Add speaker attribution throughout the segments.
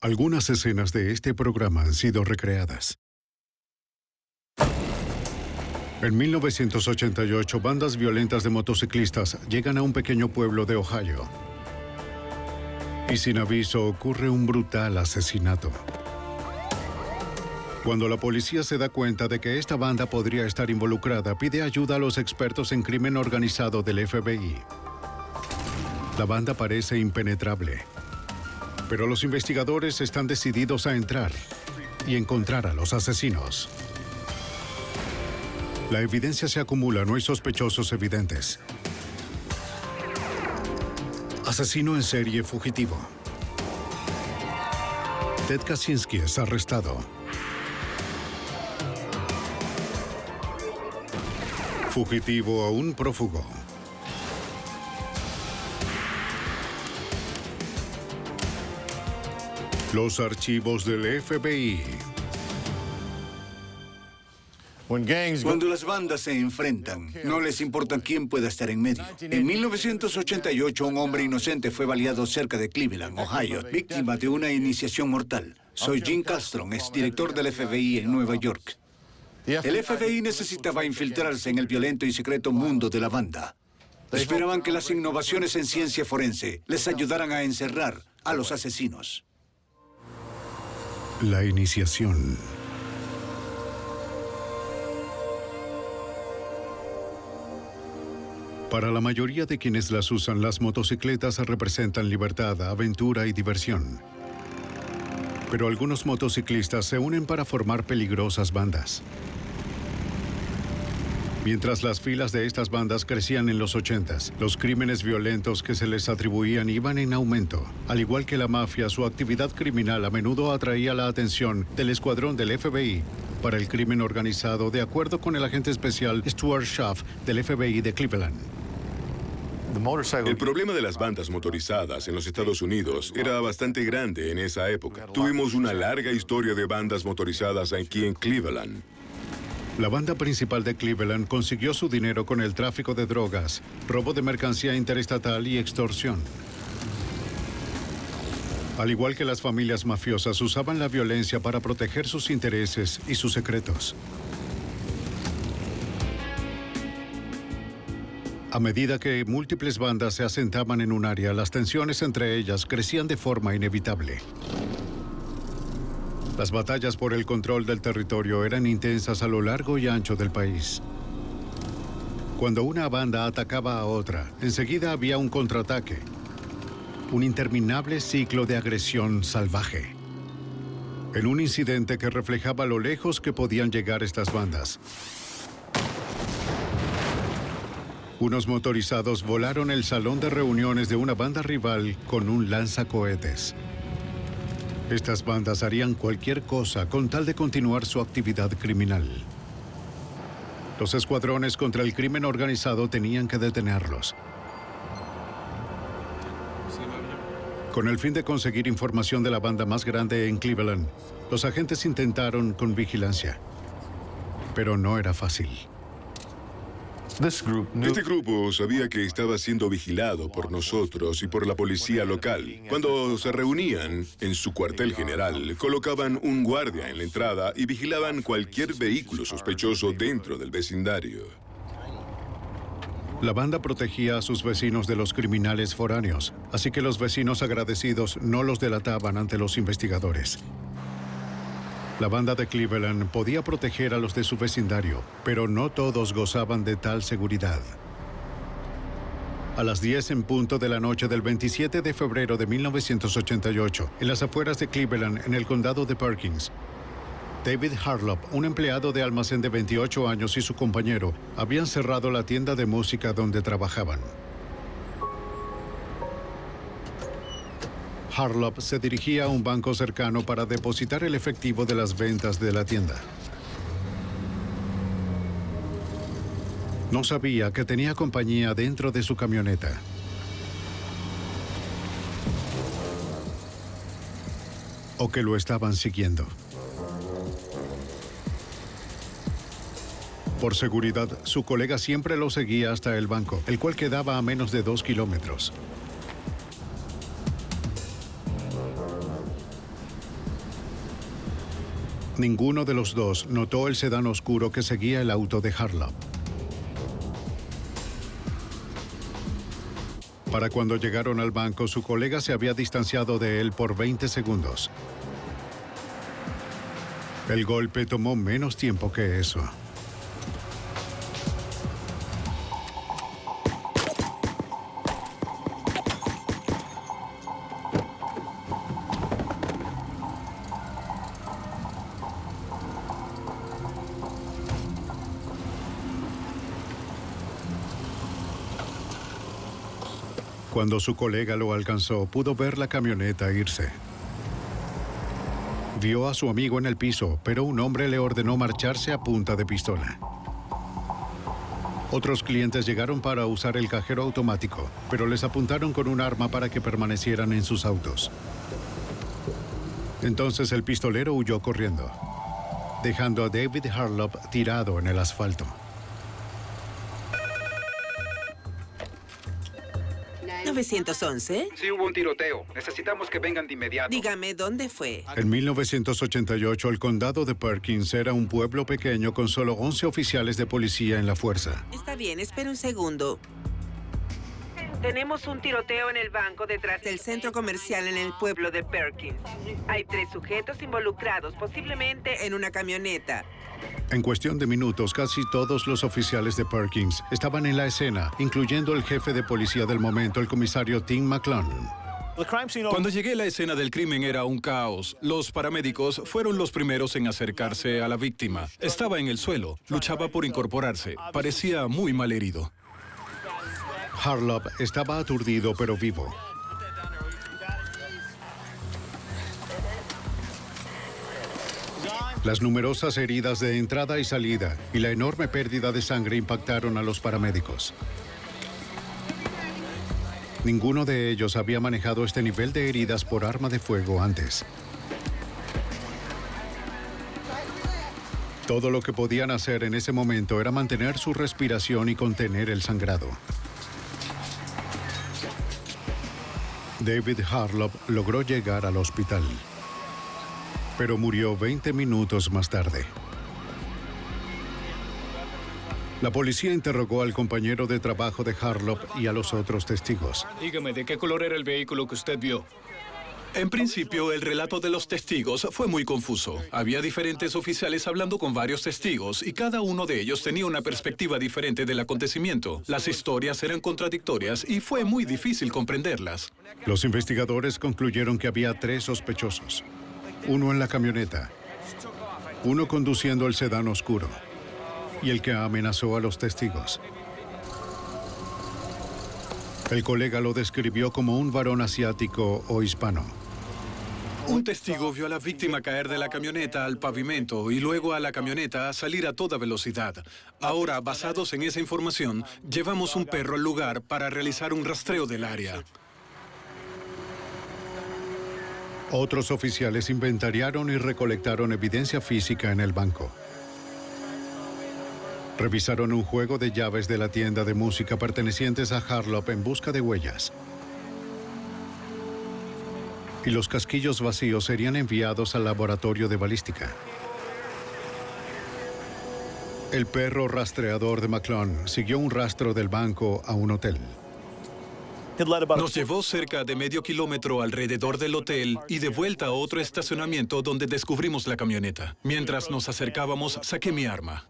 Speaker 1: Algunas escenas de este programa han sido recreadas. En 1988, bandas violentas de motociclistas llegan a un pequeño pueblo de Ohio. Y sin aviso ocurre un brutal asesinato. Cuando la policía se da cuenta de que esta banda podría estar involucrada, pide ayuda a los expertos en crimen organizado del FBI. La banda parece impenetrable, pero los investigadores están decididos a entrar y encontrar a los asesinos. La evidencia se acumula, no hay sospechosos evidentes. Asesino en serie fugitivo. Ted Kaczynski es arrestado. Fugitivo a un prófugo. Los archivos del FBI.
Speaker 2: Cuando las bandas se enfrentan, no les importa quién pueda estar en medio. En 1988, un hombre inocente fue baleado cerca de Cleveland, Ohio, víctima de una iniciación mortal. Soy Jim Castron, exdirector del FBI en Nueva York. El FBI necesitaba infiltrarse en el violento y secreto mundo de la banda. Esperaban que las innovaciones en ciencia forense les ayudaran a encerrar a los asesinos.
Speaker 1: La iniciación. Para la mayoría de quienes las usan, las motocicletas representan libertad, aventura y diversión. Pero algunos motociclistas se unen para formar peligrosas bandas. Mientras las filas de estas bandas crecían en los 80s, los crímenes violentos que se les atribuían iban en aumento. Al igual que la mafia, su actividad criminal a menudo atraía la atención del escuadrón del FBI para el crimen organizado, de acuerdo con el agente especial Stuart Schaff del FBI de Cleveland.
Speaker 3: El problema de las bandas motorizadas en los Estados Unidos era bastante grande en esa época. Tuvimos una larga historia de bandas motorizadas aquí en Cleveland.
Speaker 1: La banda principal de Cleveland consiguió su dinero con el tráfico de drogas, robo de mercancía interestatal y extorsión. Al igual que las familias mafiosas, usaban la violencia para proteger sus intereses y sus secretos. A medida que múltiples bandas se asentaban en un área, las tensiones entre ellas crecían de forma inevitable. Las batallas por el control del territorio eran intensas a lo largo y ancho del país. Cuando una banda atacaba a otra, enseguida había un contraataque. Un interminable ciclo de agresión salvaje. En un incidente que reflejaba lo lejos que podían llegar estas bandas. Unos motorizados volaron el salón de reuniones de una banda rival con un lanzacohetes. Estas bandas harían cualquier cosa con tal de continuar su actividad criminal. Los escuadrones contra el crimen organizado tenían que detenerlos. Con el fin de conseguir información de la banda más grande en Cleveland, los agentes intentaron con vigilancia. Pero no era fácil.
Speaker 3: Este grupo sabía que estaba siendo vigilado por nosotros y por la policía local. Cuando se reunían en su cuartel general, colocaban un guardia en la entrada y vigilaban cualquier vehículo sospechoso dentro del vecindario.
Speaker 1: La banda protegía a sus vecinos de los criminales foráneos, así que los vecinos agradecidos no los delataban ante los investigadores. La banda de Cleveland podía proteger a los de su vecindario, pero no todos gozaban de tal seguridad. A las 10 en punto de la noche del 27 de febrero de 1988, en las afueras de Cleveland, en el condado de Perkins, David Harlop, un empleado de almacén de 28 años, y su compañero habían cerrado la tienda de música donde trabajaban. Harlop se dirigía a un banco cercano para depositar el efectivo de las ventas de la tienda. No sabía que tenía compañía dentro de su camioneta. O que lo estaban siguiendo. Por seguridad, su colega siempre lo seguía hasta el banco, el cual quedaba a menos de 2 kilómetros. Ninguno de los dos notó el sedán oscuro que seguía el auto de Harlow. Para cuando llegaron al banco, su colega se había distanciado de él por 20 segundos. El golpe tomó menos tiempo que eso. Cuando su colega lo alcanzó, pudo ver la camioneta irse. Vio a su amigo en el piso, pero un hombre le ordenó marcharse a punta de pistola. Otros clientes llegaron para usar el cajero automático, pero les apuntaron con un arma para que permanecieran en sus autos. Entonces el pistolero huyó corriendo, dejando a David Harlow tirado en el asfalto.
Speaker 4: 911.
Speaker 5: Sí, hubo un tiroteo. Necesitamos que vengan de inmediato.
Speaker 4: Dígame, ¿dónde fue?
Speaker 1: En 1988, el condado de Perkins era un pueblo pequeño con solo 11 oficiales de policía en la fuerza.
Speaker 4: Está bien, espera un segundo. Tenemos un tiroteo en el banco detrás del centro comercial en el pueblo de Perkins. Hay 3 sujetos involucrados, posiblemente en una camioneta.
Speaker 1: En cuestión de minutos, casi todos los oficiales de Perkins estaban en la escena, incluyendo el jefe de policía del momento, el comisario Tim McClone.
Speaker 6: Cuando llegué a la escena del crimen era un caos. Los paramédicos fueron los primeros en acercarse a la víctima. Estaba en el suelo, luchaba por incorporarse. Parecía muy mal herido.
Speaker 1: Harlow estaba aturdido pero vivo. Las numerosas heridas de entrada y salida y la enorme pérdida de sangre impactaron a los paramédicos. Ninguno de ellos había manejado este nivel de heridas por arma de fuego antes. Todo lo que podían hacer en ese momento era mantener su respiración y contener el sangrado. David Harlow logró llegar al hospital, pero murió 20 minutos más tarde. La policía interrogó al compañero de trabajo de Harlow y a los otros testigos.
Speaker 7: Dígame, ¿de qué color era el vehículo que usted vio?
Speaker 6: En principio, el relato de los testigos fue muy confuso. Había diferentes oficiales hablando con varios testigos y cada uno de ellos tenía una perspectiva diferente del acontecimiento. Las historias eran contradictorias y fue muy difícil comprenderlas.
Speaker 1: Los investigadores concluyeron que había 3 sospechosos. Uno en la camioneta, uno conduciendo el sedán oscuro y el que amenazó a los testigos. El colega lo describió como un varón asiático o hispano.
Speaker 6: Un testigo vio a la víctima caer de la camioneta al pavimento y luego a la camioneta salir a toda velocidad. Ahora, basados en esa información, llevamos un perro al lugar para realizar un rastreo del área.
Speaker 1: Otros oficiales inventariaron y recolectaron evidencia física en el banco. Revisaron un juego de llaves de la tienda de música pertenecientes a Harlow en busca de huellas. Y los casquillos vacíos serían enviados al laboratorio de balística. El perro rastreador de McClone siguió un rastro del banco a un hotel.
Speaker 6: Nos llevó cerca de medio kilómetro alrededor del hotel y de vuelta a otro estacionamiento donde descubrimos la camioneta. Mientras nos acercábamos, saqué mi arma.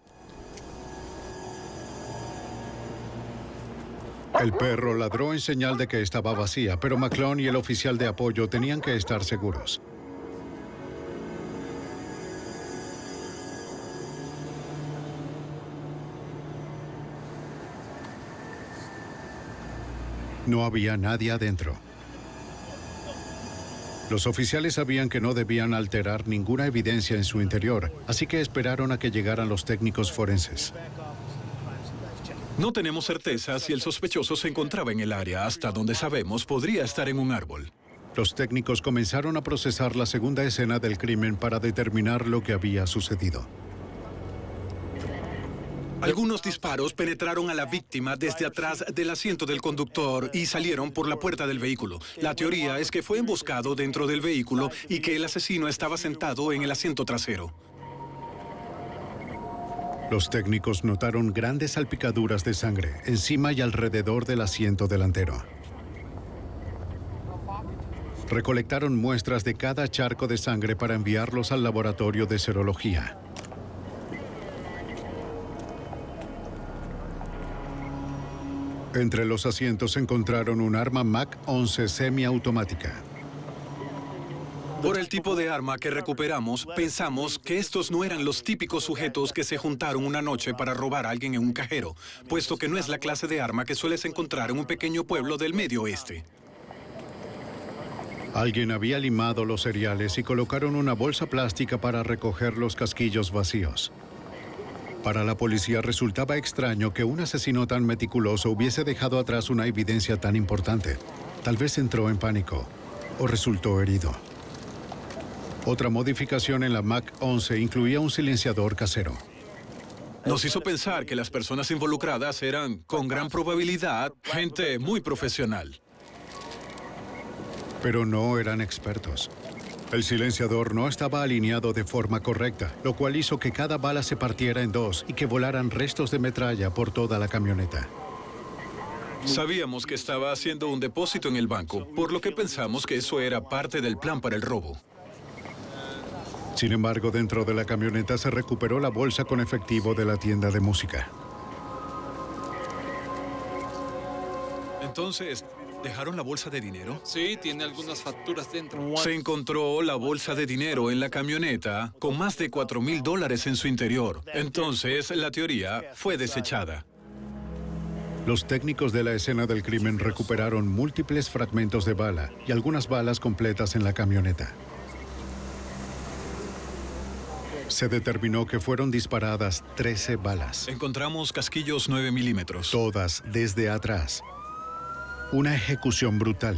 Speaker 1: El perro ladró en señal de que estaba vacía, pero McClone y el oficial de apoyo tenían que estar seguros. No había nadie adentro. Los oficiales sabían que no debían alterar ninguna evidencia en su interior, así que esperaron a que llegaran los técnicos forenses.
Speaker 6: No tenemos certeza si el sospechoso se encontraba en el área. Hasta donde sabemos, podría estar en un árbol.
Speaker 1: Los técnicos comenzaron a procesar la segunda escena del crimen para determinar lo que había sucedido.
Speaker 6: Algunos disparos penetraron a la víctima desde atrás del asiento del conductor y salieron por la puerta del vehículo. La teoría es que fue emboscado dentro del vehículo y que el asesino estaba sentado en el asiento trasero.
Speaker 1: Los técnicos notaron grandes salpicaduras de sangre encima y alrededor del asiento delantero. Recolectaron muestras de cada charco de sangre para enviarlos al laboratorio de serología. Entre los asientos encontraron un arma MAC-11 semiautomática.
Speaker 6: Por el tipo de arma que recuperamos, pensamos que estos no eran los típicos sujetos que se juntaron una noche para robar a alguien en un cajero, puesto que no es la clase de arma que sueles encontrar en un pequeño pueblo del Medio Oeste.
Speaker 1: Alguien había limado los cereales y colocaron una bolsa plástica para recoger los casquillos vacíos. Para la policía resultaba extraño que un asesino tan meticuloso hubiese dejado atrás una evidencia tan importante. Tal vez entró en pánico o resultó herido. Otra modificación en la MAC-11 incluía un silenciador casero.
Speaker 6: Nos hizo pensar que las personas involucradas eran, con gran probabilidad, gente muy profesional.
Speaker 1: Pero no eran expertos. El silenciador no estaba alineado de forma correcta, lo cual hizo que cada bala se partiera en dos y que volaran restos de metralla por toda la camioneta.
Speaker 6: Sabíamos que estaba haciendo un depósito en el banco, por lo que pensamos que eso era parte del plan para el robo.
Speaker 1: Sin embargo, dentro de la camioneta se recuperó la bolsa con efectivo de la tienda de música.
Speaker 6: Entonces, ¿dejaron la bolsa de dinero?
Speaker 8: Sí, tiene algunas facturas dentro.
Speaker 6: Se encontró la bolsa de dinero en la camioneta con más de $4,000 en su interior. Entonces, la teoría fue desechada.
Speaker 1: Los técnicos de la escena del crimen recuperaron múltiples fragmentos de bala y algunas balas completas en la camioneta. Se determinó que fueron disparadas 13 balas.
Speaker 6: Encontramos casquillos 9 milímetros.
Speaker 1: Todas desde atrás. Una ejecución brutal.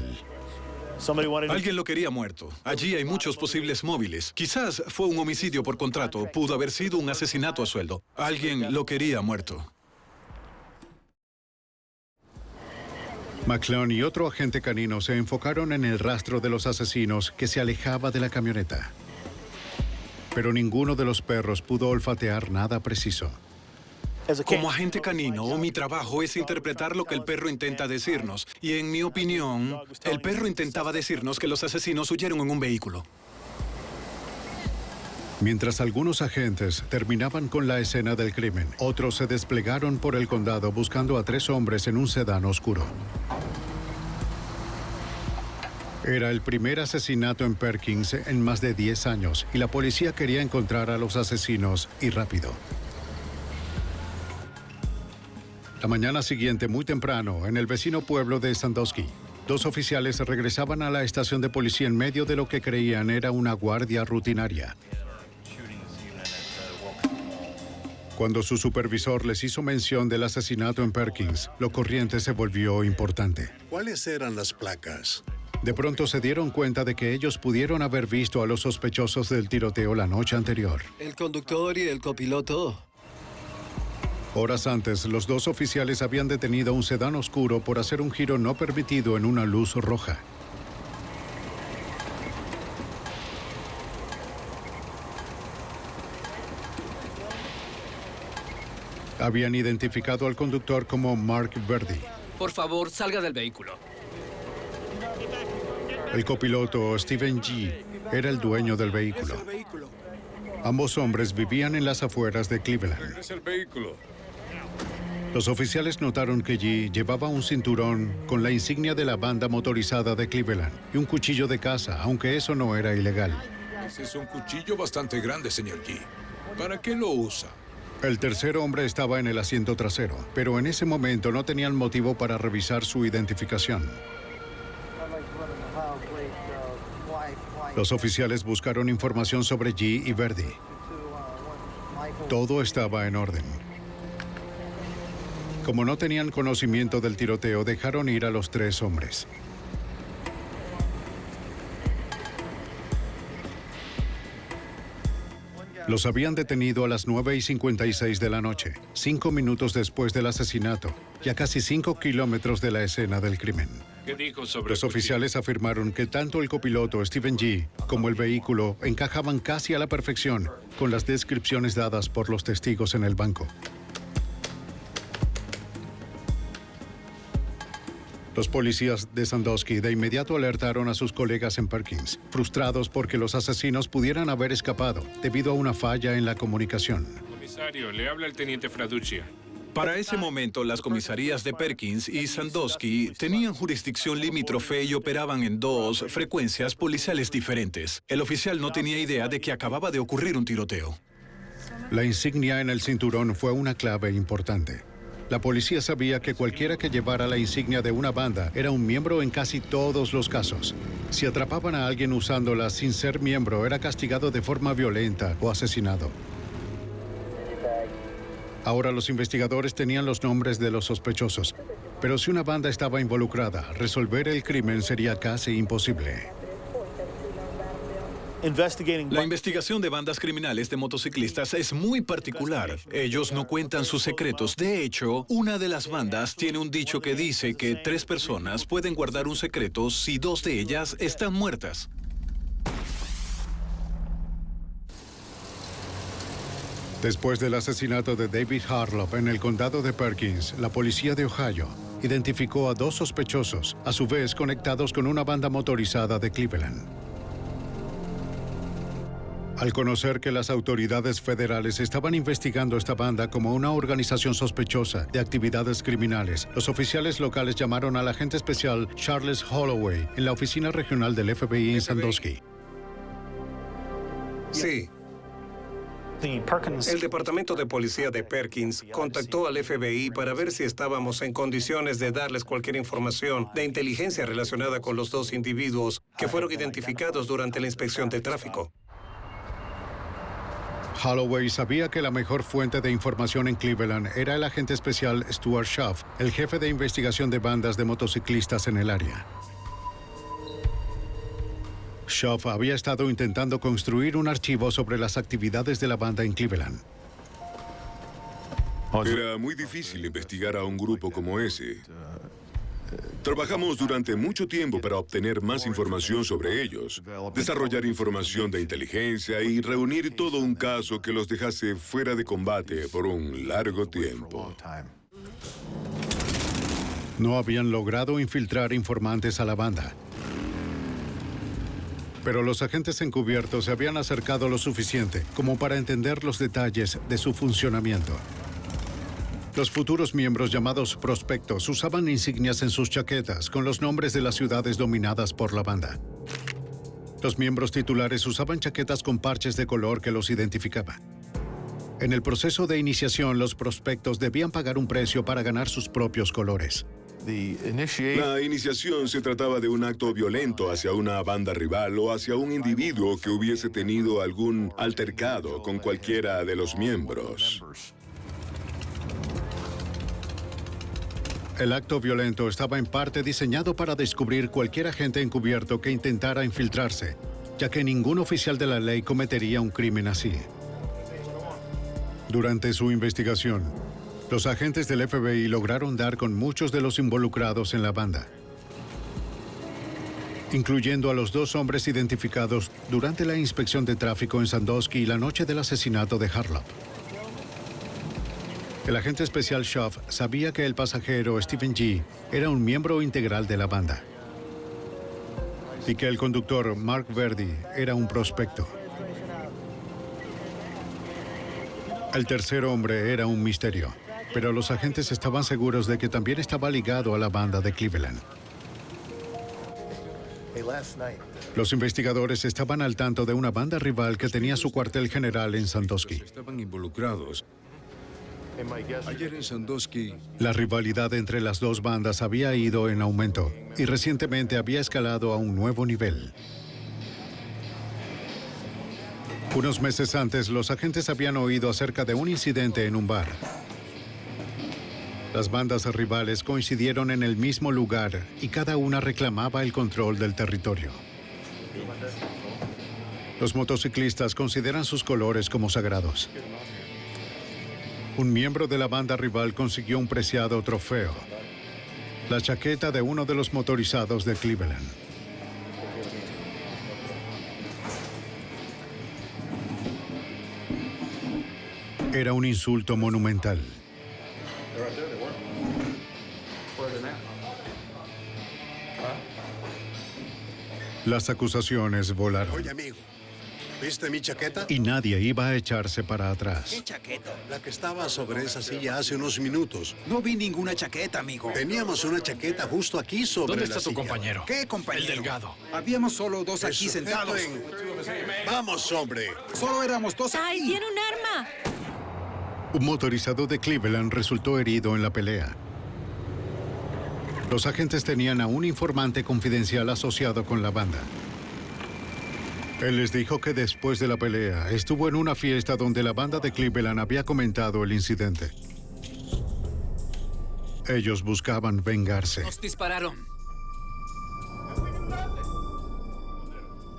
Speaker 6: Alguien lo quería muerto. Allí hay muchos posibles móviles. Quizás fue un homicidio por contrato. Pudo haber sido un asesinato a sueldo. Alguien lo quería muerto.
Speaker 1: McClone y otro agente canino se enfocaron en el rastro de los asesinos que se alejaba de la camioneta. Pero ninguno de los perros pudo olfatear nada preciso.
Speaker 6: Como agente canino, mi trabajo es interpretar lo que el perro intenta decirnos. Y en mi opinión, el perro intentaba decirnos que los asesinos huyeron en un vehículo.
Speaker 1: Mientras algunos agentes terminaban con la escena del crimen, otros se desplegaron por el condado buscando a 3 hombres en un sedán oscuro. Era el primer asesinato en Perkins en más de 10 años y la policía quería encontrar a los asesinos y rápido. La mañana siguiente, muy temprano, en el vecino pueblo de Sandusky, 2 oficiales regresaban a la estación de policía en medio de lo que creían era una guardia rutinaria. Cuando su supervisor les hizo mención del asesinato en Perkins, lo corriente se volvió importante.
Speaker 9: ¿Cuáles eran las placas?
Speaker 1: De pronto se dieron cuenta de que ellos pudieron haber visto a los sospechosos del tiroteo la noche anterior.
Speaker 10: El conductor y el copiloto.
Speaker 1: Horas antes, los 2 oficiales habían detenido un sedán oscuro por hacer un giro no permitido en una luz roja. Habían identificado al conductor como Mark Verdi.
Speaker 8: Por favor, salga del vehículo.
Speaker 1: El copiloto, Steven G., era el dueño del vehículo. Ambos hombres vivían en las afueras de Cleveland. Los oficiales notaron que G. llevaba un cinturón con la insignia de la banda motorizada de Cleveland y un cuchillo de caza, aunque eso no era ilegal.
Speaker 11: Ese es un cuchillo bastante grande, señor G. ¿Para qué lo usa?
Speaker 1: El tercer hombre estaba en el asiento trasero, pero en ese momento no tenían motivo para revisar su identificación. Los oficiales buscaron información sobre G. y Verdi. Todo estaba en orden. Como no tenían conocimiento del tiroteo, dejaron ir a los 3 hombres. Los habían detenido a las 9:56 de la noche, 5 minutos después del asesinato y a casi 5 kilómetros de la escena del crimen.
Speaker 11: ¿Qué dijo sobre
Speaker 1: Los oficiales afirmaron que tanto el copiloto Stephen G. como el vehículo encajaban casi a la perfección con las descripciones dadas por los testigos en el banco. Los policías de Sandusky de inmediato alertaron a sus colegas en Perkins, frustrados porque los asesinos pudieran haber escapado debido a una falla en la comunicación.
Speaker 11: Comisario, le habla el teniente Fraduccia.
Speaker 6: Para ese momento, las comisarías de Perkins y Sandusky tenían jurisdicción limítrofe y operaban en dos frecuencias policiales diferentes. El oficial no tenía idea de que acababa de ocurrir un tiroteo.
Speaker 1: La insignia en el cinturón fue una clave importante. La policía sabía que cualquiera que llevara la insignia de una banda era un miembro en casi todos los casos. Si atrapaban a alguien usándola sin ser miembro, era castigado de forma violenta o asesinado. Ahora los investigadores tenían los nombres de los sospechosos, pero si una banda estaba involucrada, resolver el crimen sería casi imposible.
Speaker 6: La investigación de bandas criminales de motociclistas es muy particular. Ellos no cuentan sus secretos. De hecho, una de las bandas tiene un dicho que dice que 3 personas pueden guardar un secreto si 2 de ellas están muertas.
Speaker 1: Después del asesinato de David Harlow en el condado de Perkins, la policía de Ohio identificó a 2 sospechosos, a su vez conectados con una banda motorizada de Cleveland. Al conocer que las autoridades federales estaban investigando esta banda como una organización sospechosa de actividades criminales, los oficiales locales llamaron al agente especial Charles Holloway en la oficina regional del FBI en Sandusky.
Speaker 12: Sí. El Departamento de Policía de Perkins contactó al FBI para ver si estábamos en condiciones de darles cualquier información de inteligencia relacionada con los 2 individuos que fueron identificados durante la inspección de tráfico.
Speaker 1: Holloway sabía que la mejor fuente de información en Cleveland era el agente especial Stuart Schaff, el jefe de investigación de bandas de motociclistas en el área. Schaff había estado intentando construir un archivo sobre las actividades de la banda en Cleveland.
Speaker 3: Era muy difícil investigar a un grupo como ese. Trabajamos durante mucho tiempo para obtener más información sobre ellos, desarrollar información de inteligencia y reunir todo un caso que los dejase fuera de combate por un largo tiempo.
Speaker 1: No habían logrado infiltrar informantes a la banda, pero los agentes encubiertos se habían acercado lo suficiente como para entender los detalles de su funcionamiento. Los futuros miembros llamados prospectos usaban insignias en sus chaquetas con los nombres de las ciudades dominadas por la banda. Los miembros titulares usaban chaquetas con parches de color que los identificaban. En el proceso de iniciación, los prospectos debían pagar un precio para ganar sus propios colores.
Speaker 3: La iniciación se trataba de un acto violento hacia una banda rival o hacia un individuo que hubiese tenido algún altercado con cualquiera de los miembros.
Speaker 1: El acto violento estaba en parte diseñado para descubrir cualquier agente encubierto que intentara infiltrarse, ya que ningún oficial de la ley cometería un crimen así. Durante su investigación, los agentes del FBI lograron dar con muchos de los involucrados en la banda, incluyendo a los 2 hombres identificados durante la inspección de tráfico en Sandusky la noche del asesinato de Harlow. El agente especial Schaff sabía que el pasajero Stephen G. era un miembro integral de la banda y que el conductor Mark Verdi era un prospecto. El tercer hombre era un misterio, pero los agentes estaban seguros de que también estaba ligado a la banda de Cleveland. Los investigadores estaban al tanto de una banda rival que tenía su cuartel general en Sandusky.
Speaker 11: Estaban involucrados. Ayer en Sandusky,
Speaker 1: La rivalidad entre las 2 bandas había ido en aumento y recientemente había escalado a un nuevo nivel. Unos meses antes, los agentes habían oído acerca de un incidente en un bar. Las bandas rivales coincidieron en el mismo lugar y cada una reclamaba el control del territorio. Los motociclistas consideran sus colores como sagrados. Un miembro de la banda rival consiguió un preciado trofeo. la chaqueta de uno de los motorizados de Cleveland. Era un insulto monumental. Las acusaciones volaron.
Speaker 9: Oye, amigo, ¿viste mi chaqueta?
Speaker 1: Y nadie iba a echarse para atrás.
Speaker 9: ¿Qué chaqueta? La que estaba sobre esa silla hace unos minutos.
Speaker 13: No vi ninguna chaqueta, amigo.
Speaker 9: Teníamos una chaqueta justo aquí sobre
Speaker 7: ¿Dónde
Speaker 9: la
Speaker 7: está tu
Speaker 9: silla.
Speaker 7: compañero?
Speaker 13: ¿Qué compañero?
Speaker 7: El delgado.
Speaker 13: Habíamos solo dos
Speaker 9: El
Speaker 13: aquí
Speaker 9: sujeto
Speaker 13: sentados.
Speaker 9: Vamos, hombre.
Speaker 13: Solo éramos dos aquí.
Speaker 14: ¡Ay, tiene un arma!
Speaker 1: Un motorizado de Cleveland resultó herido en la pelea. Los agentes tenían a un informante confidencial asociado con la banda. Él les dijo que después de la pelea estuvo en una fiesta donde la banda de Cleveland había comentado el incidente. Ellos buscaban vengarse.
Speaker 8: Nos dispararon.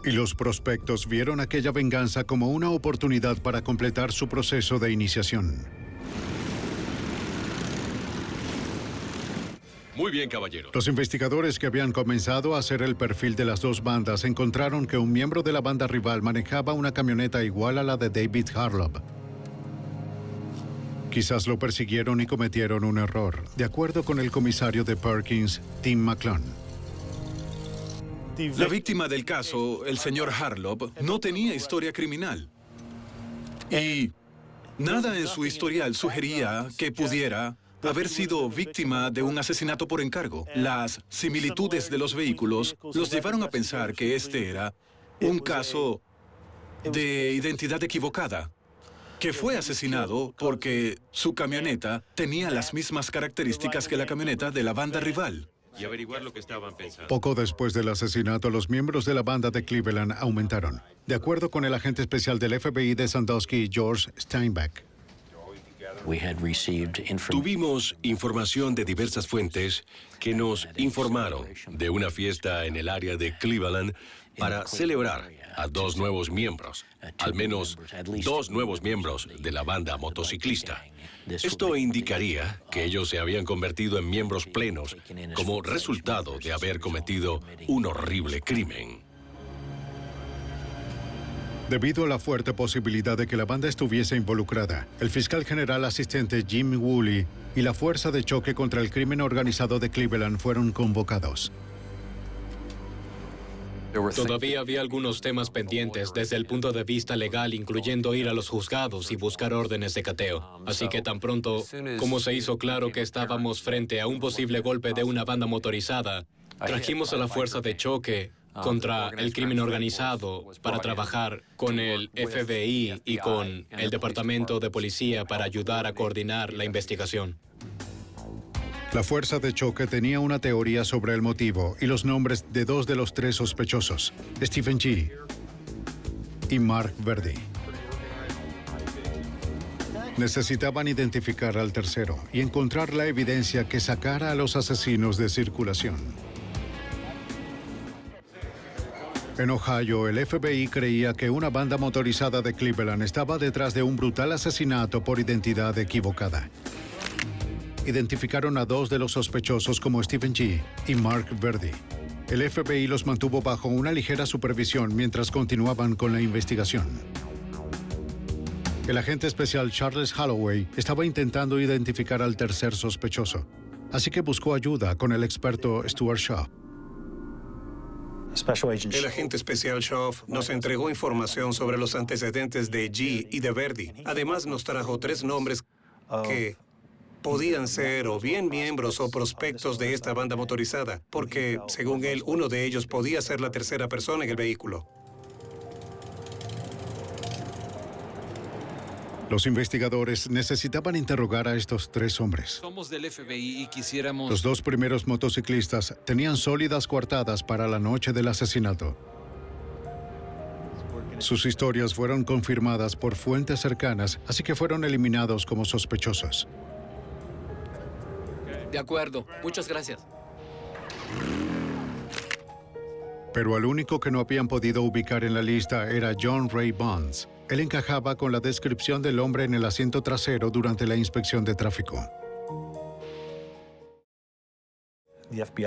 Speaker 1: Y los prospectos vieron aquella venganza como una oportunidad para completar su proceso de iniciación.
Speaker 15: Muy bien, caballero.
Speaker 1: Los investigadores que habían comenzado a hacer el perfil de las dos bandas encontraron que un miembro de la banda rival manejaba una camioneta igual a la de David Harlow. Quizás lo persiguieron y cometieron un error, de acuerdo con el comisario de Perkins, Tim McClone.
Speaker 6: La víctima del caso, el señor Harlow, no tenía historia criminal. Y nada en su historial sugería que pudiera haber sido víctima de un asesinato por encargo. Las similitudes de los vehículos los llevaron a pensar que este era un caso de identidad equivocada, que fue asesinado porque su camioneta tenía las mismas características que la camioneta de la banda rival.
Speaker 15: Y averiguar lo que estaban pensando.
Speaker 1: Poco después del asesinato, los miembros de la banda de Cleveland aumentaron, de acuerdo con el agente especial del FBI de Sandusky, George Steinbeck.
Speaker 15: Tuvimos información de diversas fuentes que nos informaron de una fiesta en el área de Cleveland para celebrar a dos nuevos miembros, al menos dos nuevos miembros de la banda motociclista. Esto indicaría que ellos se habían convertido en miembros plenos como resultado de haber cometido un horrible crimen.
Speaker 1: Debido a la fuerte posibilidad de que la banda estuviese involucrada, el fiscal general asistente Jim Woolley y la Fuerza de Choque contra el Crimen Organizado de Cleveland fueron convocados.
Speaker 7: Todavía había algunos temas pendientes desde el punto de vista legal, incluyendo ir a los juzgados y buscar órdenes de cateo. Así que tan pronto como se hizo claro que estábamos frente a un posible golpe de una banda motorizada, trajimos a la Fuerza de Choque contra el crimen organizado para trabajar con el FBI y con el Departamento de Policía para ayudar a coordinar la investigación.
Speaker 1: La Fuerza de Choque tenía una teoría sobre el motivo y los nombres de dos de los tres sospechosos, Stephen G. y Mark Verdi. Necesitaban identificar al tercero y encontrar la evidencia que sacara a los asesinos de circulación. En Ohio, el FBI creía que una banda motorizada de Cleveland estaba detrás de un brutal asesinato por identidad equivocada. Identificaron a dos de los sospechosos como Stephen G. y Mark Verdi. El FBI los mantuvo bajo una ligera supervisión mientras continuaban con la investigación. El agente especial Charles Holloway estaba intentando identificar al tercer sospechoso, así que buscó ayuda con el experto Stuart Shaw.
Speaker 12: El agente especial Shaw nos entregó información sobre los antecedentes de G y de Verdi. Además, nos trajo tres nombres que podían ser o bien miembros o prospectos de esta banda motorizada, porque, según él, uno de ellos podía ser la tercera persona en el vehículo.
Speaker 1: Los investigadores necesitaban interrogar a estos tres hombres.
Speaker 8: Somos del FBI y quisiéramos...
Speaker 1: Los dos primeros motociclistas tenían sólidas coartadas para la noche del asesinato. Sus historias fueron confirmadas por fuentes cercanas, así que fueron eliminados como sospechosos.
Speaker 8: De acuerdo. Muchas gracias.
Speaker 1: Pero el único que no habían podido ubicar en la lista era John Ray Bonds. Él encajaba con la descripción del hombre en el asiento trasero durante la inspección de tráfico.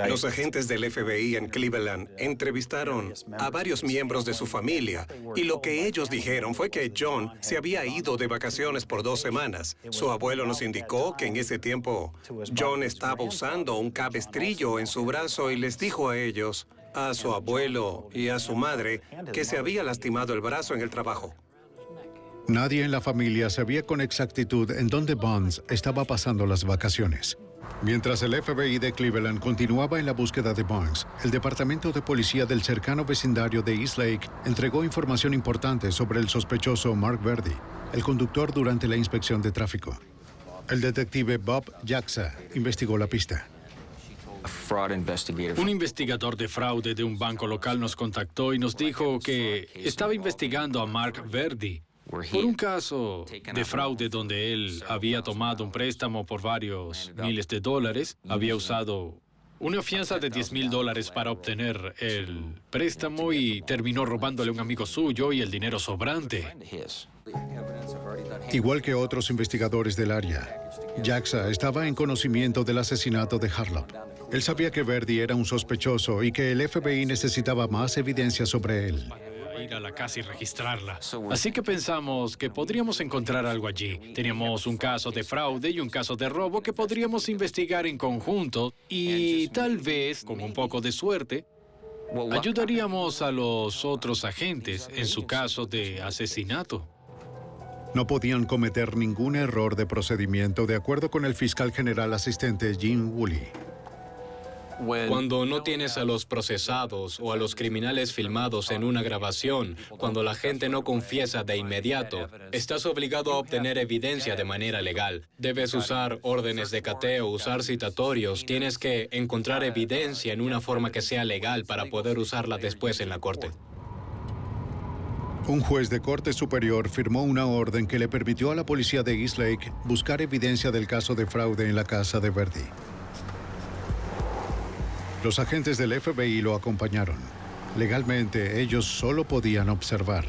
Speaker 12: Los agentes del FBI en Cleveland entrevistaron a varios miembros de su familia y lo que ellos dijeron fue que John se había ido de vacaciones por 2 semanas. Su abuelo nos indicó que en ese tiempo John estaba usando un cabestrillo en su brazo y les dijo a ellos, a su abuelo y a su madre, que se había lastimado el brazo en el trabajo.
Speaker 1: Nadie en la familia sabía con exactitud en dónde Bonds estaba pasando las vacaciones. Mientras el FBI de Cleveland continuaba en la búsqueda de Bonds, el Departamento de Policía del cercano vecindario de East Lake entregó información importante sobre el sospechoso Mark Verdi, el conductor durante la inspección de tráfico. El detective Bob Jaxa investigó la pista.
Speaker 14: Un investigador de fraude de un banco local nos contactó y nos dijo que estaba investigando a Mark Verdi por un caso de fraude donde él había tomado un préstamo por varios miles de dólares, había usado una fianza de $10,000 para obtener el préstamo y terminó robándole a un amigo suyo y el dinero sobrante.
Speaker 1: Igual que otros investigadores del área, Jaxa estaba en conocimiento del asesinato de Harlop. Él sabía que Verdi era un sospechoso y que el FBI necesitaba más evidencia sobre él.
Speaker 14: Ir a la casa y registrarla. Así que pensamos que podríamos encontrar algo allí. Teníamos un caso de fraude y un caso de robo que podríamos investigar en conjunto y tal vez, con un poco de suerte, ayudaríamos a los otros agentes en su caso de asesinato.
Speaker 1: No podían cometer ningún error de procedimiento, de acuerdo con el fiscal general asistente Jim Woolley.
Speaker 7: Cuando no tienes a los procesados o a los criminales filmados en una grabación, cuando la gente no confiesa de inmediato, estás obligado a obtener evidencia de manera legal. Debes usar órdenes de cateo, usar citatorios, tienes que encontrar evidencia en una forma que sea legal para poder usarla después en la corte.
Speaker 1: Un juez de corte superior firmó una orden que le permitió a la policía de East Lake buscar evidencia del caso de fraude en la casa de Verdi. Los agentes del FBI lo acompañaron. Legalmente, ellos solo podían observar.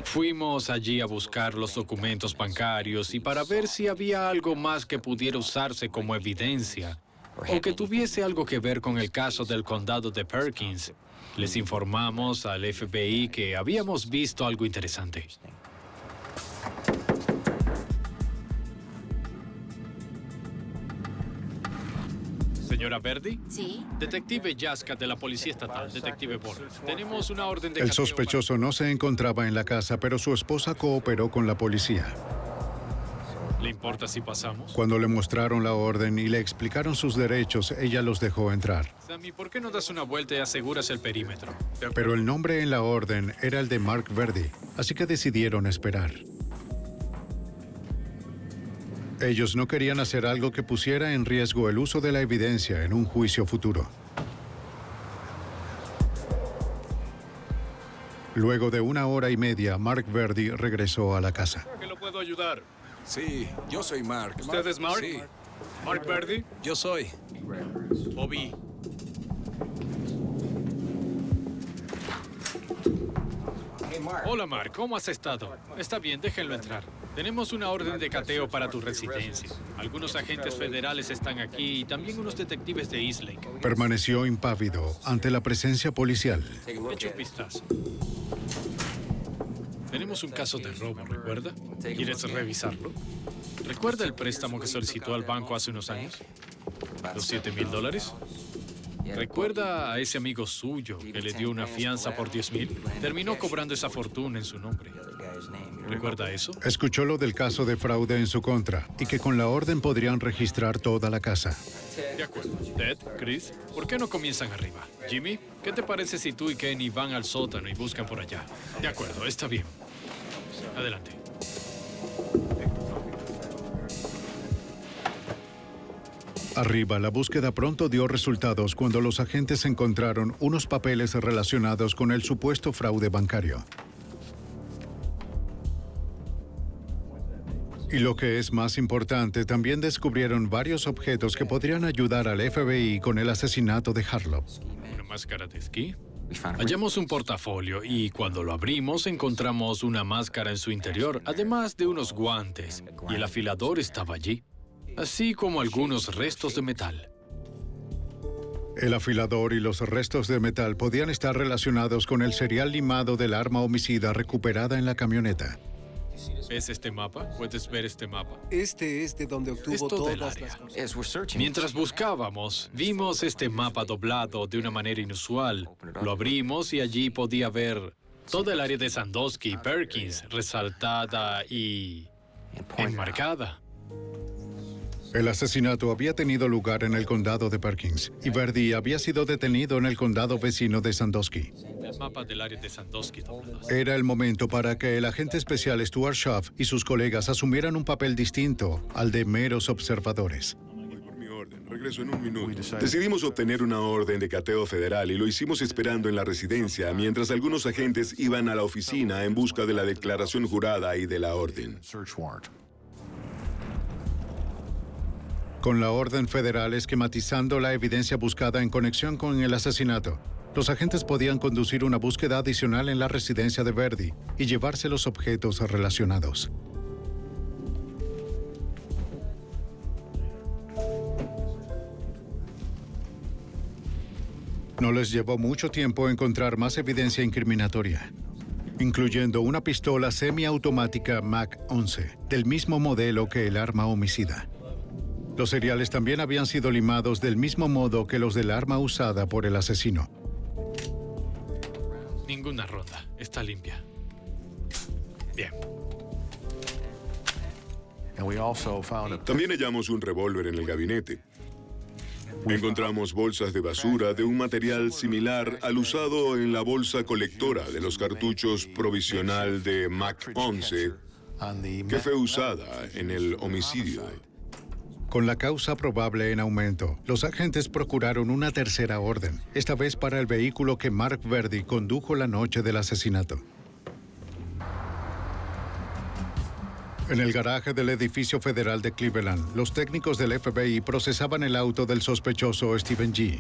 Speaker 14: Fuimos allí a buscar los documentos bancarios y para ver si había algo más que pudiera usarse como evidencia o que tuviese algo que ver con el caso del condado de Perkins. Les informamos al FBI que habíamos visto algo interesante. Señora Verdi.
Speaker 16: Sí.
Speaker 14: Detective Jaska de la Policía Estatal, Detective Borg. Tenemos una orden de
Speaker 1: El
Speaker 14: cateo
Speaker 1: sospechoso no se encontraba en la casa, pero su esposa cooperó con la policía.
Speaker 14: ¿Le importa si pasamos?
Speaker 1: Cuando le mostraron la orden y le explicaron sus derechos, ella los dejó entrar.
Speaker 14: Sammy, ¿por qué no das una vuelta y aseguras el perímetro?
Speaker 1: Pero el nombre en la orden era el de Mark Verdi, así que decidieron esperar. Ellos no querían hacer algo que pusiera en riesgo el uso de la evidencia en un juicio futuro. Luego de 1 hora y media, Mark Verdi regresó a la casa.
Speaker 14: ¿Qué lo puedo ayudar?
Speaker 11: Sí, yo soy Mark.
Speaker 14: ¿Usted es Mark?
Speaker 11: Sí.
Speaker 14: ¿Mark Verdi?
Speaker 11: Yo soy.
Speaker 14: Bobby. Hola, Mark. ¿Cómo has estado? Está bien, déjenlo entrar. Tenemos una orden de cateo para tu residencia. Algunos agentes federales están aquí y también unos detectives de East Lake.
Speaker 1: Permaneció impávido ante la presencia policial.
Speaker 14: Echa un vistazo. Tenemos un caso de robo, ¿recuerda? ¿Quieres revisarlo? ¿Recuerda el préstamo que solicitó al banco hace unos años? ¿Los $7,000? ¿Recuerda a ese amigo suyo que le dio una fianza por $10,000? Terminó cobrando esa fortuna en su nombre. ¿Recuerda eso?
Speaker 1: Escuchó lo del caso de fraude en su contra y que con la orden podrían registrar toda la casa.
Speaker 14: De acuerdo. Ted, Chris, ¿por qué no comienzan arriba? Jimmy, ¿qué te parece si tú y Kenny van al sótano y buscan por allá? De acuerdo, está bien. Adelante.
Speaker 1: Arriba, la búsqueda pronto dio resultados cuando los agentes encontraron unos papeles relacionados con el supuesto fraude bancario. Y lo que es más importante, también descubrieron varios objetos que podrían ayudar al FBI con el asesinato de Harlop.
Speaker 14: ¿Una máscara de esquí? Hallamos un portafolio y cuando lo abrimos encontramos una máscara en su interior, además de unos guantes, y el afilador estaba allí, así como algunos restos de metal.
Speaker 1: El afilador y los restos de metal podían estar relacionados con el serial limado del arma homicida recuperada en la camioneta.
Speaker 14: ¿Ves este mapa? ¿Puedes ver este mapa?
Speaker 10: Este es de donde obtuvo todas las cosas.
Speaker 14: Mientras buscábamos, vimos este mapa doblado de una manera inusual. Lo abrimos y allí podía ver toda el área de Sandusky y Perkins resaltada y enmarcada.
Speaker 1: El asesinato había tenido lugar en el condado de Perkins y Verdi había sido detenido en el condado vecino de Sandusky.
Speaker 14: El mapa del área de Sandusky doblado.
Speaker 1: Era el momento para que el agente especial Stuart Schaff y sus colegas asumieran un papel distinto al de meros observadores.
Speaker 3: Por mi orden, regreso en un minuto. Decidimos obtener una orden de cateo federal y lo hicimos esperando en la residencia mientras algunos agentes iban a la oficina en busca de la declaración jurada y de la orden.
Speaker 1: Con la orden federal esquematizando la evidencia buscada en conexión con el asesinato, los agentes podían conducir una búsqueda adicional en la residencia de Verdi y llevarse los objetos relacionados. No les llevó mucho tiempo encontrar más evidencia incriminatoria, incluyendo una pistola semiautomática MAC-11, del mismo modelo que el arma homicida. Los cereales también habían sido limados del mismo modo que los del arma usada por el asesino.
Speaker 14: Ninguna ronda. Está limpia. Bien.
Speaker 3: También hallamos un revólver en el gabinete. Encontramos bolsas de basura de un material similar al usado en la bolsa colectora de los cartuchos provisional de MAC-11, que fue usada en el homicidio.
Speaker 1: Con la causa probable en aumento, los agentes procuraron una tercera orden, esta vez para el vehículo que Mark Verdi condujo la noche del asesinato. En el garaje del edificio federal de Cleveland, los técnicos del FBI procesaban el auto del sospechoso Stephen G.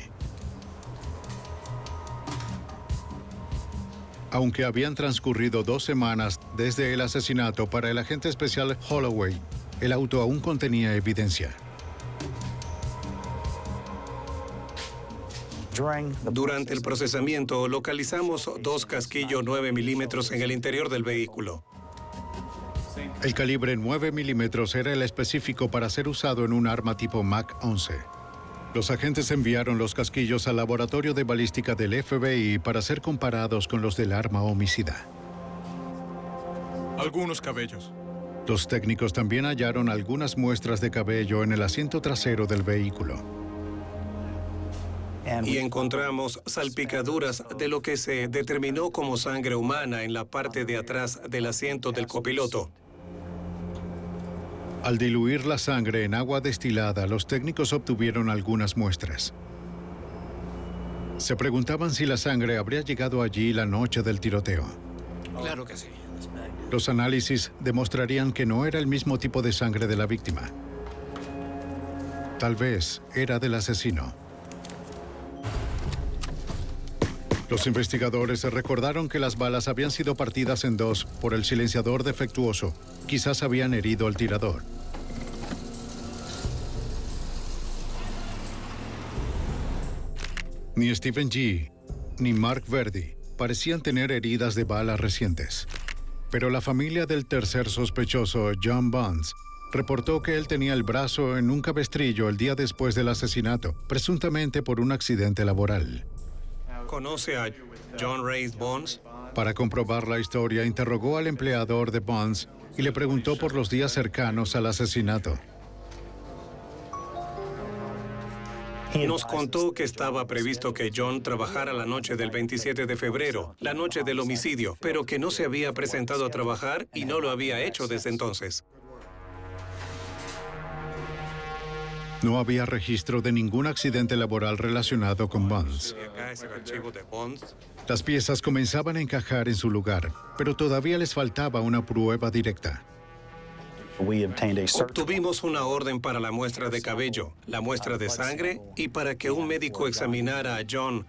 Speaker 1: Aunque habían transcurrido 2 semanas desde el asesinato para el agente especial Holloway, el auto aún contenía evidencia.
Speaker 12: Durante el procesamiento, localizamos 2 casquillos 9 milímetros en el interior del vehículo.
Speaker 1: El calibre 9 milímetros era el específico para ser usado en un arma tipo MAC-11. Los agentes enviaron los casquillos al laboratorio de balística del FBI para ser comparados con los del arma homicida.
Speaker 6: Algunos cabellos.
Speaker 1: Los técnicos también hallaron algunas muestras de cabello en el asiento trasero del vehículo.
Speaker 12: Y encontramos salpicaduras de lo que se determinó como sangre humana en la parte de atrás del asiento del copiloto.
Speaker 1: Al diluir la sangre en agua destilada, los técnicos obtuvieron algunas muestras. Se preguntaban si la sangre habría llegado allí la noche del tiroteo.
Speaker 8: Claro que sí.
Speaker 1: Los análisis demostrarían que no era el mismo tipo de sangre de la víctima. Tal vez era del asesino. Los investigadores recordaron que las balas habían sido partidas en 2 por el silenciador defectuoso. Quizás habían herido al tirador. Ni Stephen G. ni Mark Verdi parecían tener heridas de bala recientes. Pero la familia del tercer sospechoso, John Bonds, reportó que él tenía el brazo en un cabestrillo el día después del asesinato, presuntamente por un accidente laboral.
Speaker 12: ¿Conoce a John Ray Bonds?
Speaker 1: Para comprobar la historia, interrogó al empleador de Bonds y le preguntó por los días cercanos al asesinato.
Speaker 12: Nos contó que estaba previsto que John trabajara la noche del 27 de febrero, la noche del homicidio, pero que no se había presentado a trabajar y no lo había hecho desde entonces.
Speaker 1: No había registro de ningún accidente laboral relacionado con Bonds. Las piezas comenzaban a encajar en su lugar, pero todavía les faltaba una prueba directa.
Speaker 12: Obtuvimos una orden para la muestra de cabello, la muestra de sangre y para que un médico examinara a John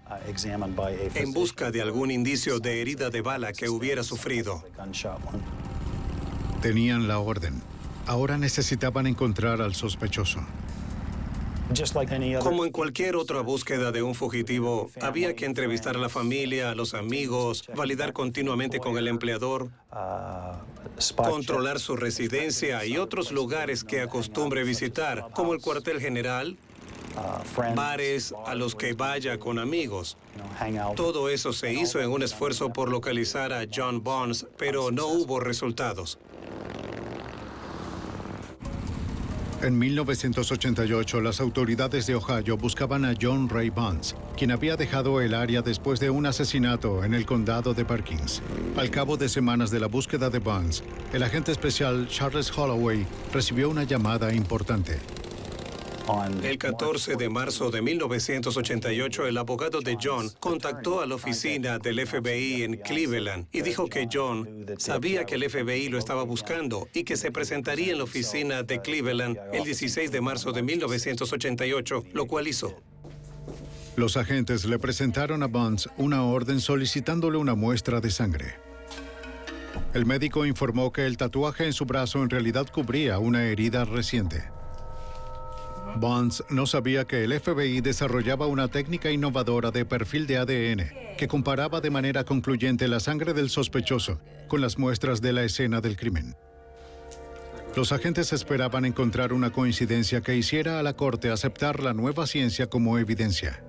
Speaker 12: en busca de algún indicio de herida de bala que hubiera sufrido.
Speaker 1: Tenían la orden. Ahora necesitaban encontrar al sospechoso.
Speaker 12: Como en cualquier otra búsqueda de un fugitivo, había que entrevistar a la familia, a los amigos, validar continuamente con el empleador, controlar su residencia y otros lugares que acostumbre visitar, como el cuartel general, bares a los que vaya con amigos. Todo eso se hizo en un esfuerzo por localizar a John Bonds, pero no hubo resultados.
Speaker 1: En 1988, las autoridades de Ohio buscaban a John Ray Bonds, quien había dejado el área después de un asesinato en el condado de Perkins. Al cabo de semanas de la búsqueda de Bonds, el agente especial Charles Holloway recibió una llamada importante.
Speaker 12: El 14 de marzo de 1988, el abogado de John contactó a la oficina del FBI en Cleveland y dijo que John sabía que el FBI lo estaba buscando y que se presentaría en la oficina de Cleveland el 16 de marzo de 1988, lo cual hizo.
Speaker 1: Los agentes le presentaron a Bonds una orden solicitándole una muestra de sangre. El médico informó que el tatuaje en su brazo en realidad cubría una herida reciente. Bonds no sabía que el FBI desarrollaba una técnica innovadora de perfil de ADN que comparaba de manera concluyente la sangre del sospechoso con las muestras de la escena del crimen. Los agentes esperaban encontrar una coincidencia que hiciera a la corte aceptar la nueva ciencia como evidencia.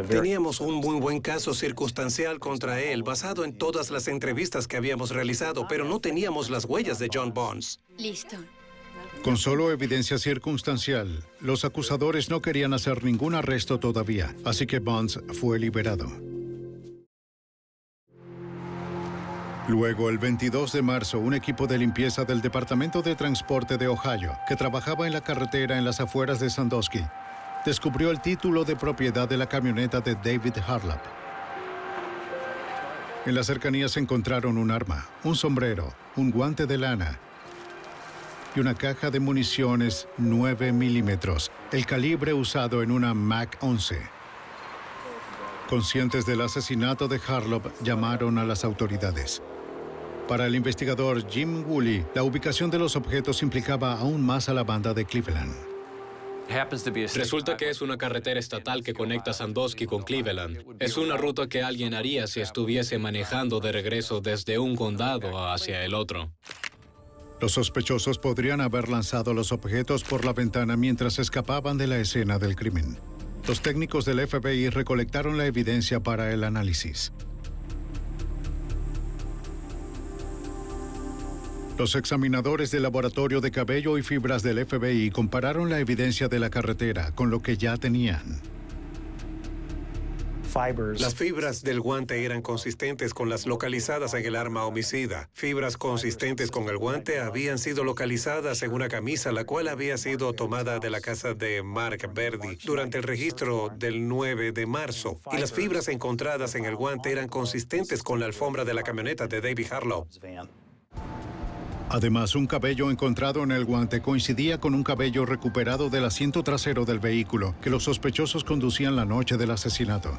Speaker 12: Teníamos un muy buen caso circunstancial contra él, basado en todas las entrevistas que habíamos realizado, pero no teníamos las huellas de John Bonds.
Speaker 16: Listo.
Speaker 1: Con solo evidencia circunstancial, los acusadores no querían hacer ningún arresto todavía, así que Bonds fue liberado. Luego, el 22 de marzo, un equipo de limpieza del Departamento de Transporte de Ohio, que trabajaba en la carretera en las afueras de Sandusky, descubrió el título de propiedad de la camioneta de David Harlap. En las cercanías encontraron un arma, un sombrero, un guante de lana y una caja de municiones 9 milímetros, el calibre usado en una MAC-11. Conscientes del asesinato de Harlap, llamaron a las autoridades. Para el investigador Jim Woolley, la ubicación de los objetos implicaba aún más a la banda de Cleveland.
Speaker 7: Resulta que es una carretera estatal que conecta Sandusky con Cleveland. Es una ruta que alguien haría si estuviese manejando de regreso desde un condado hacia el otro.
Speaker 1: Los sospechosos podrían haber lanzado los objetos por la ventana mientras escapaban de la escena del crimen. Los técnicos del FBI recolectaron la evidencia para el análisis. Los examinadores del laboratorio de cabello y fibras del FBI compararon la evidencia de la carretera con lo que ya tenían.
Speaker 12: Las fibras del guante eran consistentes con las localizadas en el arma homicida. Fibras consistentes con el guante habían sido localizadas en una camisa, la cual había sido tomada de la casa de Mark Verdi durante el registro del 9 de marzo. Y las fibras encontradas en el guante eran consistentes con la alfombra de la camioneta de David Harlap.
Speaker 1: Además, un cabello encontrado en el guante coincidía con un cabello recuperado del asiento trasero del vehículo que los sospechosos conducían la noche del asesinato.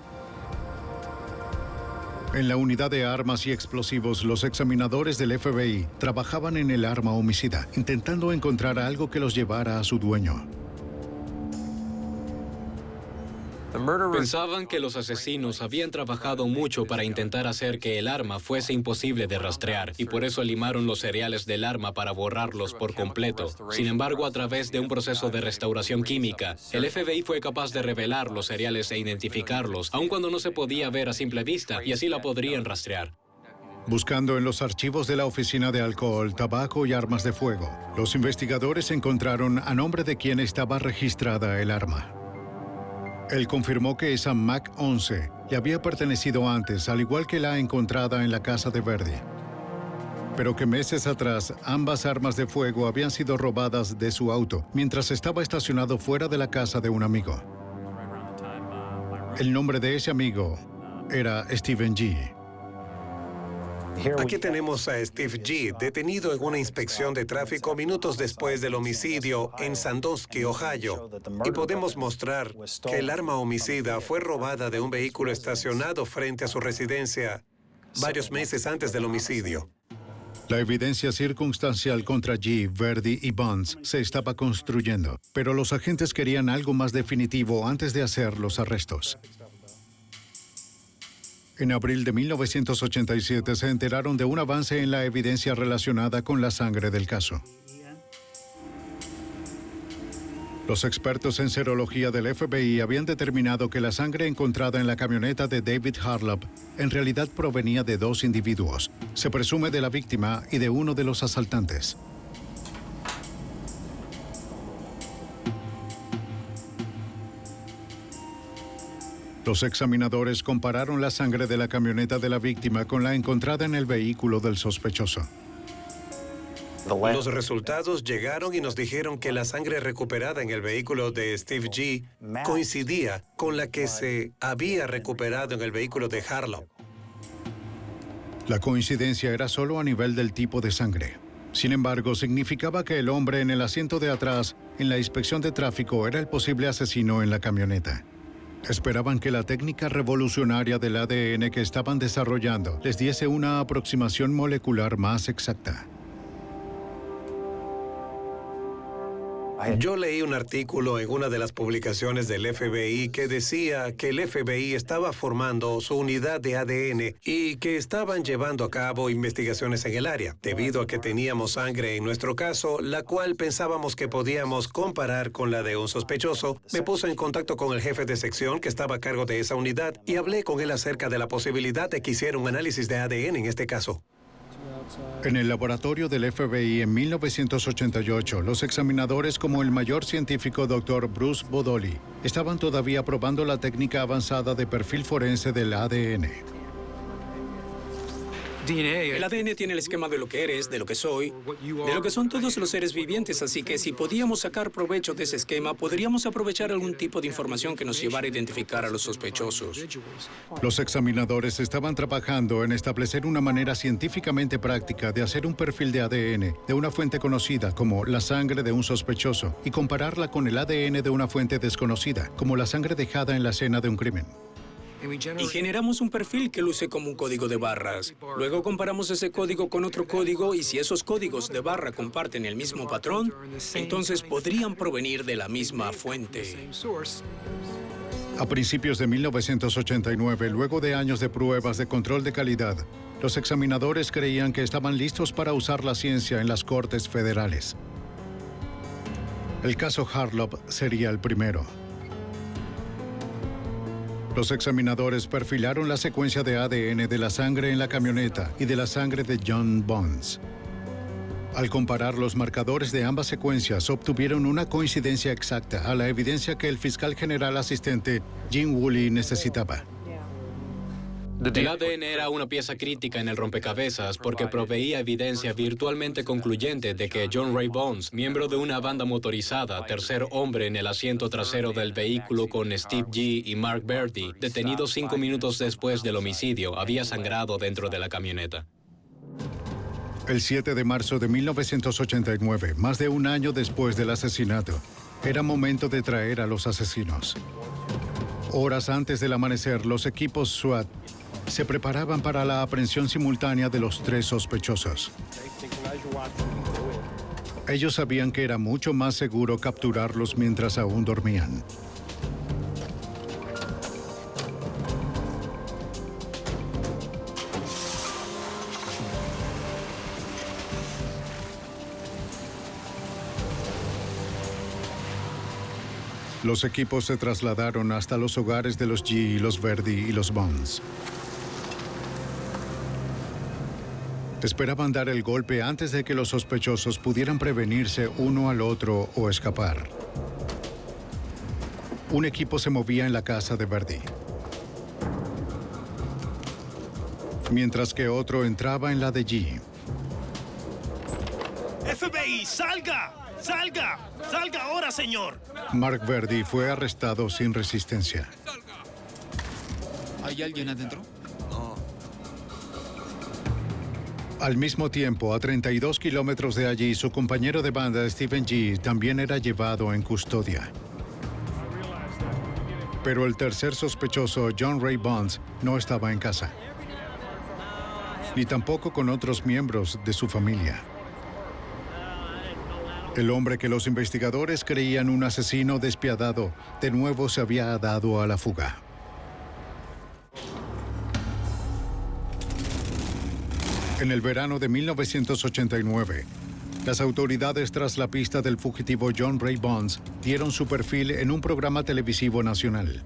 Speaker 1: En la unidad de armas y explosivos, los examinadores del FBI trabajaban en el arma homicida, intentando encontrar algo que los llevara a su dueño.
Speaker 7: Pensaban que los asesinos habían trabajado mucho para intentar hacer que el arma fuese imposible de rastrear, y por eso limaron los cereales del arma para borrarlos por completo. Sin embargo, a través de un proceso de restauración química, el FBI fue capaz de revelar los cereales e identificarlos, aun cuando no se podía ver a simple vista, y así la podrían rastrear.
Speaker 1: Buscando en los archivos de la Oficina de Alcohol, Tabaco y Armas de Fuego, los investigadores encontraron a nombre de quién estaba registrada el arma. Él confirmó que esa MAC-11 le había pertenecido antes, al igual que la encontrada en la casa de Verdi. Pero que meses atrás, ambas armas de fuego habían sido robadas de su auto, mientras estaba estacionado fuera de la casa de un amigo. El nombre de ese amigo era Steven G.
Speaker 12: Aquí tenemos a Steve G., detenido en una inspección de tráfico minutos después del homicidio en Sandusky, Ohio. Y podemos mostrar que el arma homicida fue robada de un vehículo estacionado frente a su residencia varios meses antes del homicidio.
Speaker 1: La evidencia circunstancial contra G., Verdi y Bonds se estaba construyendo, pero los agentes querían algo más definitivo antes de hacer los arrestos. En abril de 1987 se enteraron de un avance en la evidencia relacionada con la sangre del caso. Los expertos en serología del FBI habían determinado que la sangre encontrada en la camioneta de David Harlop en realidad provenía de dos individuos. Se presume de la víctima y de uno de los asaltantes. Los examinadores compararon la sangre de la camioneta de la víctima con la encontrada en el vehículo del sospechoso.
Speaker 12: Los resultados llegaron y nos dijeron que la sangre recuperada en el vehículo de Steve G. coincidía con la que se había recuperado en el vehículo de Harlop.
Speaker 1: La coincidencia era solo a nivel del tipo de sangre. Sin embargo, significaba que el hombre en el asiento de atrás, en la inspección de tráfico, era el posible asesino en la camioneta. Esperaban que la técnica revolucionaria del ADN que estaban desarrollando les diese una aproximación molecular más exacta.
Speaker 12: Yo leí un artículo en una de las publicaciones del FBI que decía que el FBI estaba formando su unidad de ADN y que estaban llevando a cabo investigaciones en el área, debido a que teníamos sangre en nuestro caso, la cual pensábamos que podíamos comparar con la de un sospechoso. Me puse en contacto con el jefe de sección que estaba a cargo de esa unidad y hablé con él acerca de la posibilidad de que hiciera un análisis de ADN en este caso.
Speaker 1: En el laboratorio del FBI en 1988, los examinadores como el mayor científico Dr. Bruce Bodoli estaban todavía probando la técnica avanzada de perfil forense del ADN.
Speaker 16: El ADN tiene el esquema de lo que eres, de lo que soy, de lo que son todos los seres vivientes, así que si podíamos sacar provecho de ese esquema, podríamos aprovechar algún tipo de información que nos llevara a identificar a los sospechosos.
Speaker 1: Los examinadores estaban trabajando en establecer una manera científicamente práctica de hacer un perfil de ADN de una fuente conocida como la sangre de un sospechoso y compararla con el ADN de una fuente desconocida, como la sangre dejada en la escena de un crimen.
Speaker 16: Y generamos un perfil que luce como un código de barras. Luego comparamos ese código con otro código y si esos códigos de barra comparten el mismo patrón, entonces podrían provenir de la misma fuente.
Speaker 1: A principios de 1989, luego de años de pruebas de control de calidad, los examinadores creían que estaban listos para usar la ciencia en las cortes federales. El caso Harlop sería el primero. Los examinadores perfilaron la secuencia de ADN de la sangre en la camioneta y de la sangre de John Bonds. Al comparar los marcadores de ambas secuencias, obtuvieron una coincidencia exacta a la evidencia que el fiscal general asistente Jim Woolley necesitaba.
Speaker 7: El ADN era una pieza crítica en el rompecabezas porque proveía evidencia virtualmente concluyente de que John Ray Bonds, miembro de una banda motorizada, tercer hombre en el asiento trasero del vehículo con Steve G. y Mark Verdi, detenido 5 minutos después del homicidio, había sangrado dentro de la camioneta.
Speaker 1: El 7 de marzo de 1989, más de un año después del asesinato, era momento de traer a los asesinos. Horas antes del amanecer, los equipos SWAT se preparaban para la aprehensión simultánea de los 3 sospechosos. Ellos sabían que era mucho más seguro capturarlos mientras aún dormían. Los equipos se trasladaron hasta los hogares de los G y los Verdi y los Bonds. Esperaban dar el golpe antes de que los sospechosos pudieran prevenirse uno al otro o escapar. Un equipo se movía en la casa de Verdi, mientras que otro entraba en la de G.
Speaker 17: ¡FBI, salga! ¡Salga! ¡Salga ahora, señor!
Speaker 1: Mark Verdi fue arrestado sin resistencia.
Speaker 8: ¿Hay alguien adentro?
Speaker 1: Al mismo tiempo, a 32 kilómetros de allí, su compañero de banda, Stephen G., también era llevado en custodia. Pero el tercer sospechoso, John Ray Bonds, no estaba en casa, ni tampoco con otros miembros de su familia. El hombre que los investigadores creían un asesino despiadado, de nuevo se había dado a la fuga. En el verano de 1989, las autoridades tras la pista del fugitivo John Ray Bonds dieron su perfil en un programa televisivo nacional.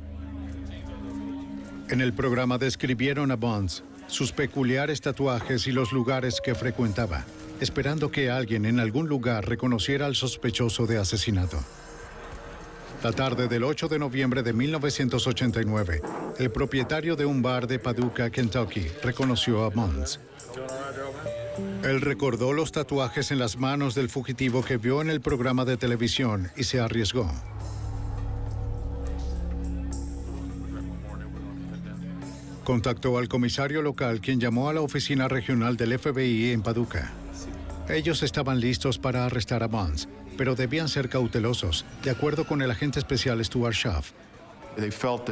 Speaker 1: En el programa describieron a Bonds, sus peculiares tatuajes y los lugares que frecuentaba, esperando que alguien en algún lugar reconociera al sospechoso de asesinato. La tarde del 8 de noviembre de 1989, el propietario de un bar de Paducah, Kentucky, reconoció a Bonds. Él recordó los tatuajes en las manos del fugitivo que vio en el programa de televisión y se arriesgó. Contactó al comisario local, quien llamó a la oficina regional del FBI en Paducah. Ellos estaban listos para arrestar a Bonds, pero debían ser cautelosos, de acuerdo con el agente especial Stuart Schaff.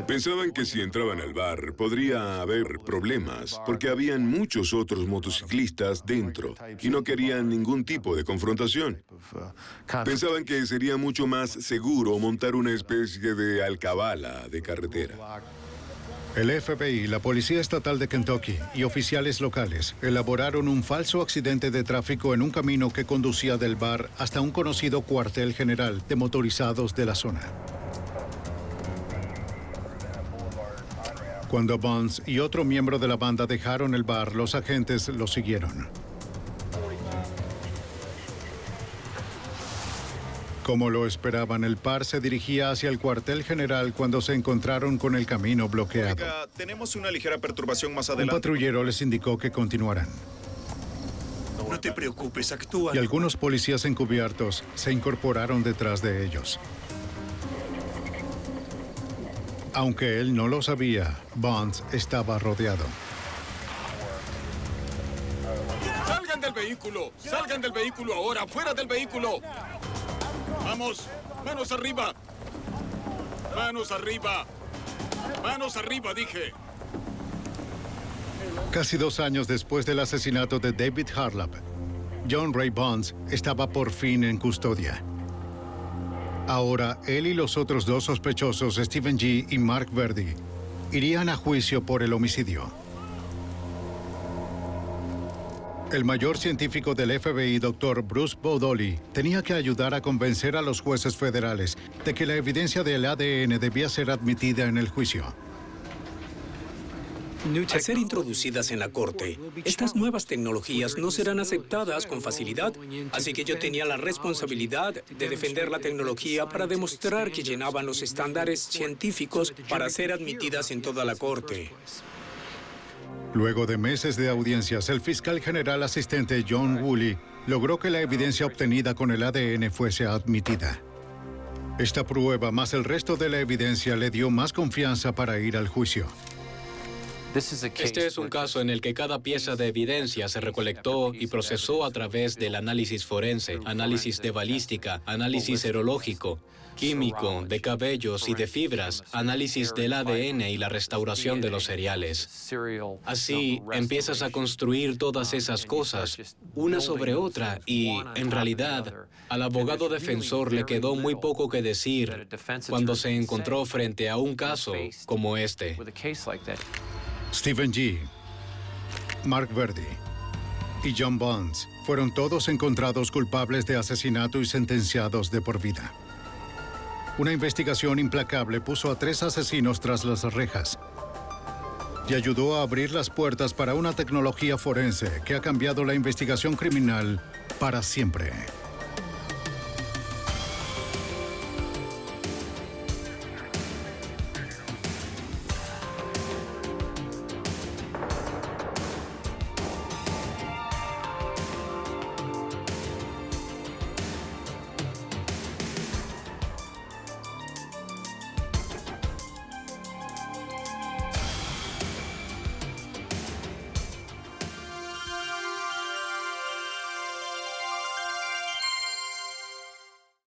Speaker 3: Pensaban que si entraban al bar podría haber problemas, porque habían muchos otros motociclistas dentro y no querían ningún tipo de confrontación. Pensaban que sería mucho más seguro montar una especie de alcabala de carretera.
Speaker 1: El FBI, la Policía Estatal de Kentucky y oficiales locales elaboraron un falso accidente de tráfico en un camino que conducía del bar hasta un conocido cuartel general de motorizados de la zona. Cuando Bonds y otro miembro de la banda dejaron el bar, los agentes los siguieron. Como lo esperaban, el par se dirigía hacia el cuartel general cuando se encontraron con el camino bloqueado.
Speaker 18: Oiga, tenemos una ligera perturbación más adelante.
Speaker 1: Un patrullero les indicó que continuaran.
Speaker 17: No te preocupes, actúa.
Speaker 1: Y algunos policías encubiertos se incorporaron detrás de ellos. Aunque él no lo sabía, Bonds estaba rodeado.
Speaker 11: ¡Salgan del vehículo! ¡Salgan del vehículo ahora! ¡Fuera del vehículo! ¡Vamos! ¡Manos arriba! ¡Manos arriba! ¡Manos arriba, dije!
Speaker 1: Casi 2 años después del asesinato de David Harlap, John Ray Bonds estaba por fin en custodia. Ahora, él y los otros 2 sospechosos, Stephen G. y Mark Verdi, irían a juicio por el homicidio. El mayor científico del FBI, Dr. Bruce Bowdoley, tenía que ayudar a convencer a los jueces federales de que la evidencia del ADN debía ser admitida en el juicio.
Speaker 16: Al ser introducidas en la corte, estas nuevas tecnologías no serán aceptadas con facilidad, así que yo tenía la responsabilidad de defender la tecnología para demostrar que llenaban los estándares científicos para ser admitidas en toda la corte.
Speaker 1: Luego de meses de audiencias, el fiscal general asistente John Woolley logró que la evidencia obtenida con el ADN fuese admitida. Esta prueba, más el resto de la evidencia, le dio más confianza para ir al juicio.
Speaker 7: Este es un caso en el que cada pieza de evidencia se recolectó y procesó a través del análisis forense, análisis de balística, análisis serológico, químico, de cabellos y de fibras, análisis del ADN y la restauración de los cereales. Así, empiezas a construir todas esas cosas, una sobre otra, y, en realidad, al abogado defensor le quedó muy poco que decir cuando se encontró frente a un caso como este.
Speaker 1: Stephen G., Mark Verdi y John Bonds fueron todos encontrados culpables de asesinato y sentenciados de por vida. Una investigación implacable puso a 3 asesinos tras las rejas y ayudó a abrir las puertas para una tecnología forense que ha cambiado la investigación criminal para siempre.